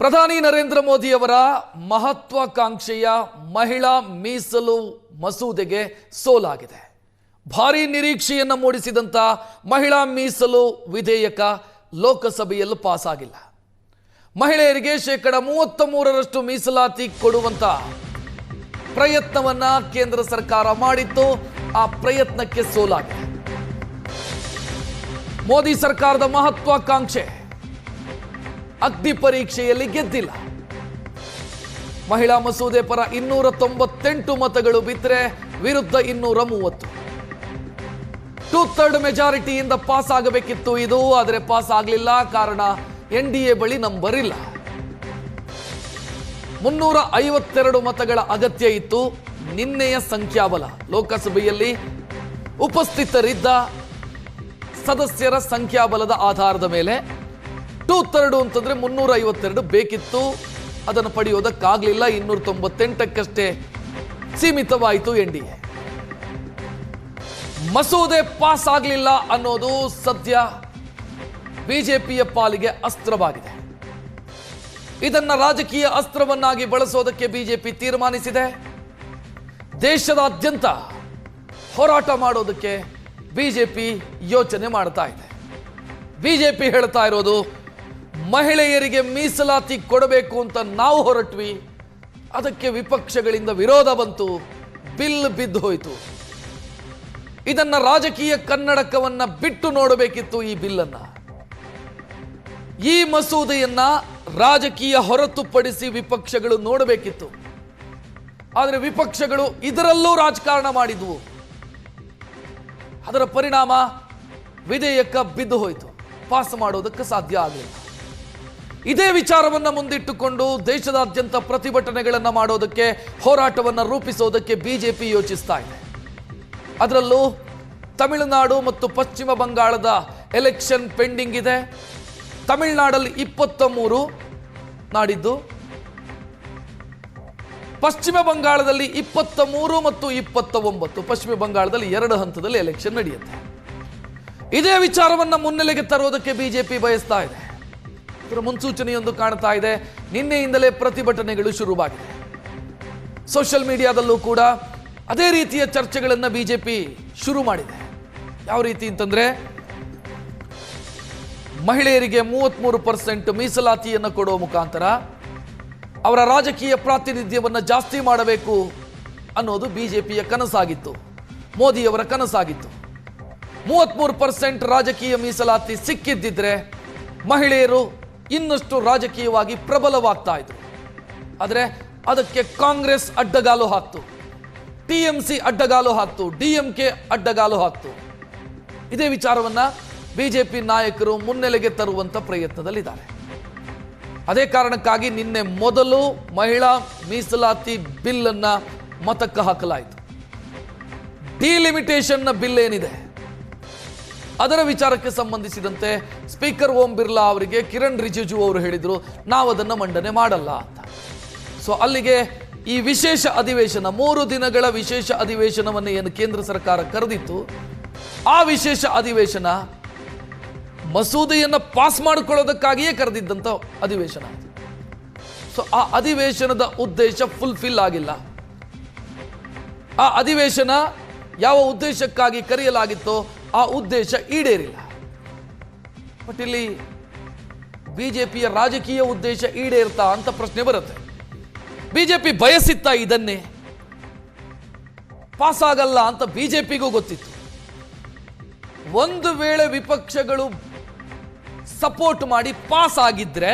ಪ್ರಧಾನಿ ನರೇಂದ್ರ ಮೋದಿಯವರ ಮಹತ್ವಾಕಾಂಕ್ಷೆಯ ಮಹಿಳಾ ಮೀಸಲು ಮಸೂದೆಗೆ ಸೋಲಾಗಿದೆ. ಭಾರೀ ನಿರೀಕ್ಷೆಯನ್ನು ಮೂಡಿಸಿದಂತ ಮಹಿಳಾ ಮೀಸಲು ವಿಧೇಯಕ ಲೋಕಸಭೆಯಲ್ಲಿ ಪಾಸ್ ಆಗಿಲ್ಲ. ಮಹಿಳೆಯರಿಗೆ 33% ಮೀಸಲಾತಿ ಕೊಡುವಂತ ಪ್ರಯತ್ನವನ್ನ ಕೇಂದ್ರ ಸರ್ಕಾರ ಮಾಡಿತ್ತು. ಆ ಪ್ರಯತ್ನಕ್ಕೆ ಸೋಲಾಗಿದೆ. ಮೋದಿ ಸರ್ಕಾರದ ಮಹತ್ವಾಕಾಂಕ್ಷೆ ಅಗ್ನಿ ಪರೀಕ್ಷೆಯಲ್ಲಿ ಗೆದ್ದಿಲ್ಲ. ಮಹಿಳಾ ಮಸೂದೆ ಪರ 298 ಮತಗಳು ಬಿದ್ದರೆ ವಿರುದ್ಧ 230. 2/3 ಮೆಜಾರಿಟಿಯಿಂದ ಪಾಸ್ ಆಗಬೇಕಿತ್ತು ಇದು, ಆದರೆ ಪಾಸ್ ಆಗಲಿಲ್ಲ. ಕಾರಣ NDA ಬಳಿ ನಂಬರ್ ಇಲ್ಲ. 352 ಮತಗಳ ಅಗತ್ಯ ಇತ್ತು. ನಿನ್ನೆಯ ಸಂಖ್ಯಾಬಲ ಲೋಕಸಭೆಯಲ್ಲಿ ಉಪಸ್ಥಿತರಿದ್ದ ಸದಸ್ಯರ ಸಂಖ್ಯಾಬಲದ ಆಧಾರದ ಮೇಲೆ 2/3 ಅಂತಂದ್ರೆ 352 ಬೇಕಿತ್ತು. ಅದನ್ನು ಪಡೆಯೋದಕ್ಕಾಗಲಿಲ್ಲ. 298ಕ್ಕಷ್ಟೇ ಸೀಮಿತವಾಯಿತು NDA. ಮಸೂದೆ ಪಾಸ್ ಆಗಲಿಲ್ಲ ಅನ್ನೋದು ಸದ್ಯ ಬಿಜೆಪಿಯ ಪಾಲಿಗೆ ಅಸ್ತ್ರವಾಗಿದೆ. ಇದನ್ನ ರಾಜಕೀಯ ಅಸ್ತ್ರವನ್ನಾಗಿ ಬಳಸೋದಕ್ಕೆ ಬಿಜೆಪಿ ತೀರ್ಮಾನಿಸಿದೆ. ದೇಶದಾದ್ಯಂತ ಹೋರಾಟ ಮಾಡೋದಕ್ಕೆ ಬಿಜೆಪಿ ಯೋಚನೆ ಮಾಡ್ತಾ ಇದೆ. ಬಿಜೆಪಿ ಹೇಳ್ತಾ ಇರೋದು, ಮಹಿಳೆಯರಿಗೆ ಮೀಸಲಾತಿ ಕೊಡಬೇಕು ಅಂತ ನಾವು ಹೊರಟ್ವಿ, ಅದಕ್ಕೆ ವಿಪಕ್ಷಗಳಿಂದ ವಿರೋಧ ಬಂತು, ಬಿಲ್ ಬಿದ್ದು ಹೋಯಿತು. ಇದನ್ನ ರಾಜಕೀಯ ಕನ್ನಡಕವನ್ನ ಬಿಟ್ಟು ನೋಡಬೇಕಿತ್ತು. ಈ ಬಿಲ್ಲನ್ನ, ಈ ಮಸೂದೆಯನ್ನ ರಾಜಕೀಯ ಹೊರತುಪಡಿಸಿ ವಿಪಕ್ಷಗಳು ನೋಡಬೇಕಿತ್ತು. ಆದರೆ ವಿಪಕ್ಷಗಳು ಇದರಲ್ಲೂ ರಾಜಕಾರಣ ಮಾಡಿದ್ವು. ಅದರ ಪರಿಣಾಮ ವಿಧೇಯಕ ಬಿದ್ದು ಹೋಯಿತು. ಪಾಸ್ ಮಾಡೋದಕ್ಕೆ ಸಾಧ್ಯ ಆಗಲಿಲ್ಲ. ಇದೇ ವಿಚಾರವನ್ನು ಮುಂದಿಟ್ಟುಕೊಂಡು ದೇಶದಾದ್ಯಂತ ಪ್ರತಿಭಟನೆಗಳನ್ನು ಮಾಡೋದಕ್ಕೆ, ಹೋರಾಟವನ್ನು ರೂಪಿಸೋದಕ್ಕೆ ಬಿಜೆಪಿ ಯೋಚಿಸ್ತಾ ಇದೆ. ಅದರಲ್ಲೂ ತಮಿಳುನಾಡು ಮತ್ತು ಪಶ್ಚಿಮ ಬಂಗಾಳದ ಎಲೆಕ್ಷನ್ ಪೆಂಡಿಂಗ್ ಇದೆ. ತಮಿಳುನಾಡಲ್ಲಿ 23 ನಾಡಿದ್ದು, ಪಶ್ಚಿಮ ಬಂಗಾಳದಲ್ಲಿ 23 ಮತ್ತು 29. ಪಶ್ಚಿಮ ಬಂಗಾಳದಲ್ಲಿ 2 ಹಂತದಲ್ಲಿ ಎಲೆಕ್ಷನ್ ನಡೆಯುತ್ತೆ. ಇದೇ ವಿಚಾರವನ್ನು ಮುನ್ನೆಲೆಗೆ ತರೋದಕ್ಕೆ ಬಿಜೆಪಿ ಬಯಸ್ತಾ ಇದೆ. ಇದರ ಮುನ್ಸೂಚನೆಯೊಂದು ಕಾಣ್ತಾ ಇದೆ. ನಿನ್ನೆಯಿಂದಲೇ ಪ್ರತಿಭಟನೆಗಳು ಶುರುವಾಗಿದೆ. ಸೋಷಿಯಲ್ ಮೀಡಿಯಾದಲ್ಲೂ ಕೂಡ ಅದೇ ರೀತಿಯ ಚರ್ಚೆಗಳನ್ನು ಬಿಜೆಪಿ ಶುರು ಮಾಡಿದೆ. ಯಾವ ರೀತಿ ಅಂತಂದ್ರೆ, ಮಹಿಳೆಯರಿಗೆ 33% ಮೀಸಲಾತಿಯನ್ನು ಕೊಡುವ ಮುಖಾಂತರ ಅವರ ರಾಜಕೀಯ ಪ್ರಾತಿನಿಧ್ಯವನ್ನು ಜಾಸ್ತಿ ಮಾಡಬೇಕು ಅನ್ನೋದು ಬಿಜೆಪಿಯ ಕನಸಾಗಿತ್ತು, ಮೋದಿಯವರ ಕನಸಾಗಿತ್ತು. 33% ರಾಜಕೀಯ ಮೀಸಲಾತಿ ಸಿಕ್ಕಿದ್ದಿದ್ರೆ ಮಹಿಳೆಯರು ಇನ್ನಷ್ಟು ರಾಜಕೀಯವಾಗಿ ಪ್ರಬಲವಾಗ್ತಾ ಇದ್ರು. ಆದರೆ ಅದಕ್ಕೆ ಕಾಂಗ್ರೆಸ್ ಅಡ್ಡಗಾಲು ಹಾಕ್ತು, TMC ಅಡ್ಡಗಾಲು ಹಾಕ್ತು, DMK ಅಡ್ಡಗಾಲು ಹಾಕ್ತು. ಇದೇ ವಿಚಾರವನ್ನ ಬಿಜೆಪಿ ನಾಯಕರು ಮುನ್ನೆಲೆಗೆ ತರುವಂತ ಪ್ರಯತ್ನದಲ್ಲಿದ್ದಾರೆ. ಅದೇ ಕಾರಣಕ್ಕಾಗಿ ನಿನ್ನೆ ಮೊದಲು ಮಹಿಳಾ ಮೀಸಲಾತಿ ಬಿಲ್ ಅನ್ನ ಮತಕ್ಕೆ ಹಾಕಲಾಯಿತು. ಡಿಲಿಮಿಟೇಷನ್ ಬಿಲ್ ಏನಿದೆ ಅದರ ವಿಚಾರಕ್ಕೆ ಸಂಬಂಧಿಸಿದಂತೆ ಸ್ಪೀಕರ್ ಓಂ ಬಿರ್ಲಾ ಅವರಿಗೆ ಕಿರಣ್ ರಿಜಿಜು ಅವರು ಹೇಳಿದ್ರು, ನಾವು ಅದನ್ನು ಮಂಡನೆ ಮಾಡಲ್ಲ ಅಂತ. ಸೊ ಅಲ್ಲಿಗೆ ಈ ವಿಶೇಷ ಅಧಿವೇಶನ, 3 ದಿನಗಳ ವಿಶೇಷ ಅಧಿವೇಶನವನ್ನು ಏನು ಕೇಂದ್ರ ಸರ್ಕಾರ ಕರೆದಿತ್ತು, ಆ ವಿಶೇಷ ಅಧಿವೇಶನ ಮಸೂದೆಯನ್ನು ಪಾಸ್ ಮಾಡಿಕೊಳ್ಳೋದಕ್ಕಾಗಿಯೇ ಕರೆದಿದ್ದಂಥ ಅಧಿವೇಶನ. ಸೊ ಆ ಅಧಿವೇಶನದ ಉದ್ದೇಶ ಫುಲ್ಫಿಲ್ ಆಗಿಲ್ಲ. ಆ ಅಧಿವೇಶನ ಯಾವ ಉದ್ದೇಶಕ್ಕಾಗಿ ಕರೆಯಲಾಗಿತ್ತೋ ಆ ಉದ್ದೇಶ ಈಡೇರಿಲ್ಲ. ಬಟ್ ಇಲ್ಲಿ ಬಿಜೆಪಿಯ ರಾಜಕೀಯ ಉದ್ದೇಶ ಈಡೇರ್ತಾ ಅಂತ ಪ್ರಶ್ನೆ ಬರುತ್ತೆ. ಬಿಜೆಪಿ ಬಯಸಿತ್ತ ಇದನ್ನೇ, ಪಾಸ್ ಆಗಲ್ಲ ಅಂತ ಬಿಜೆಪಿಗೂ ಗೊತ್ತಿತ್ತು. ಒಂದು ವೇಳೆ ವಿಪಕ್ಷಗಳು ಸಪೋರ್ಟ್ ಮಾಡಿ ಪಾಸ್ ಆಗಿದ್ರೆ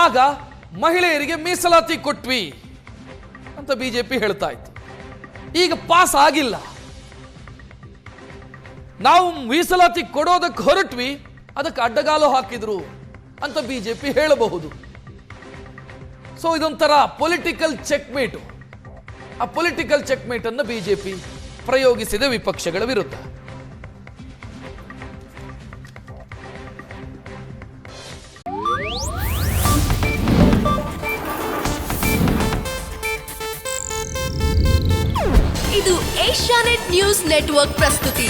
ಆಗ ಮಹಿಳೆಯರಿಗೆ ಮೀಸಲಾತಿ ಕೊಟ್ವಿ ಅಂತ ಬಿಜೆಪಿ ಹೇಳ್ತಾ ಇತ್ತು. ಈಗ ಪಾಸ್ ಆಗಿಲ್ಲ, ನಾವು ಮೀಸಲಾತಿ ಕೊಡೋದಕ್ಕೆ ಹೊರಟ್ವಿ, ಅದಕ್ಕೆ ಅಡ್ಡಗಾಲು ಹಾಕಿದ್ರು ಅಂತ ಬಿಜೆಪಿ ಹೇಳಬಹುದು. ಸೊ ಇದೊಂಥರ ಪೊಲಿಟಿಕಲ್ ಚೆಕ್ಮೇಟ್. ಆ ಪೊಲಿಟಿಕಲ್ ಚೆಕ್ಮೇಟ್ ಅನ್ನು ಬಿಜೆಪಿ ಪ್ರಯೋಗಿಸಿದೆ ವಿಪಕ್ಷಗಳ ವಿರುದ್ಧ. ಇದು ಏಷ್ಯಾನೆಟ್ ನ್ಯೂಸ್ ನೆಟ್ವರ್ಕ್ ಪ್ರಸ್ತುತಿ.